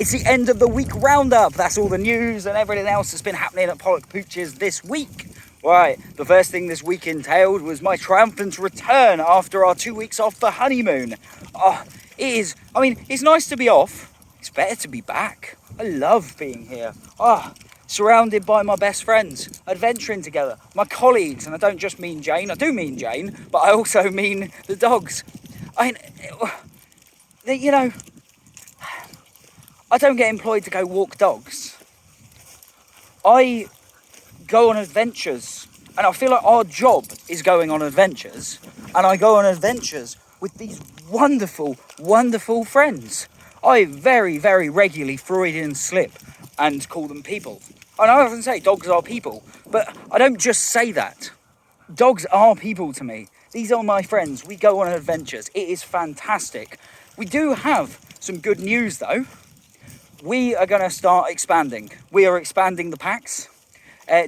It's the end of the week roundup. That's all the news and everything else that's been happening at Pollock Pooch's this week. Right, the first thing this week entailed was my triumphant return after our 2 weeks off for honeymoon. Oh, it's nice to be off. It's better to be back. I love being here. Surrounded by my best friends, adventuring together, my colleagues, and I don't just mean Jane, I do mean Jane, but I also mean the dogs. I don't get employed to go walk dogs. I go on adventures, and I feel like our job is going on adventures, and I go on adventures with these wonderful, wonderful friends. I very, very regularly Freudian slip and call them people. And I often say dogs are people, but I don't just say that. Dogs are people to me. These are my friends. We go on adventures. It is fantastic. We do have some good news though. We are going to start expanding. We are expanding the packs.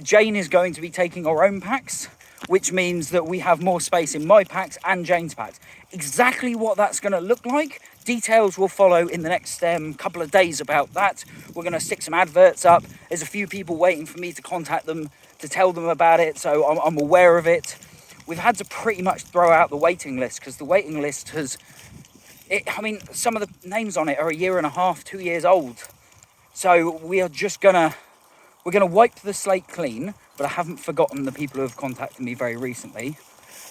Jane is going to be taking our own packs, which means that we have more space in my packs and Jane's packs. Exactly what that's going to look like, details will follow in the next couple of days about that. We're going to stick some adverts up. There's a few people waiting for me to contact them to tell them about it, so I'm aware of it. We've had to pretty much throw out the waiting list because the waiting list some of the names on it are 1.5 years, 2 years old. So we're gonna wipe the slate clean, but I haven't forgotten the people who have contacted me very recently.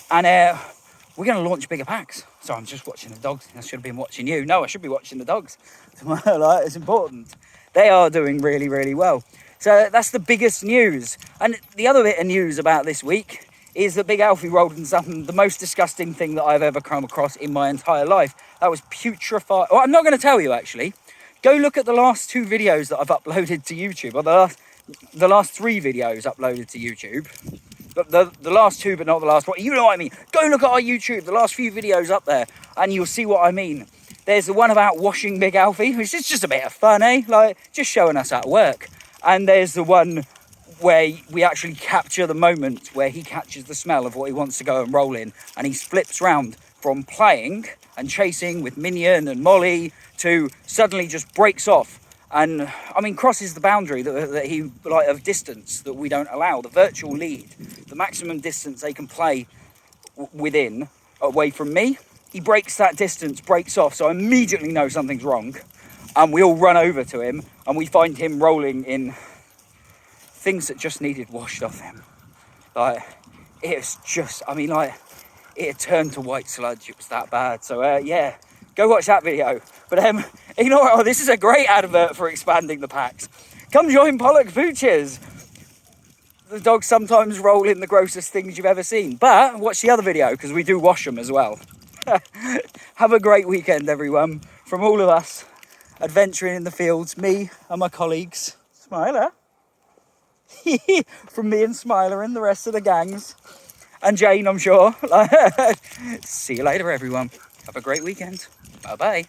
And we're going to launch bigger packs. So I'm just watching the dogs. I should have been watching you. No, I should be watching the dogs. It's important. They are doing really, really well. So that's the biggest news. And the other bit of news about this week is that Big Alfie rolled in something, the most disgusting thing that I've ever come across in my entire life. That was putrefied. Well, I'm not going to tell you, actually. Go look at the last 2 videos that I've uploaded to YouTube, or the last 3 videos uploaded to YouTube. The last 2, but not the last one. You know what I mean. Go look at our YouTube, the last few videos up there, and you'll see what I mean. There's the one about washing Big Alfie, which is just a bit of fun, eh? Like, just showing us how to work. And there's the one where we actually capture the moment where he catches the smell of what he wants to go and roll in, and he flips round from playing and chasing with Minion and Molly to suddenly just breaks off and crosses the boundary that he of distance that we don't allow, the virtual lead, the maximum distance they can play within away from me. He breaks that distance, breaks off, so I immediately know something's wrong, and we all run over to him and we find him rolling in things that just needed washed off him. It had turned to white sludge. It was that bad. So go watch that video. But this is a great advert for expanding the packs. Come join Pollock Pooches. The dogs sometimes roll in the grossest things you've ever seen. But watch the other video because we do wash them as well. Have a great weekend, everyone. From all of us adventuring in the fields, me and my colleagues. Smiler. From me and Smiler and the rest of the gangs. And Jane, I'm sure. See you later, everyone. Have a great weekend. Bye-bye.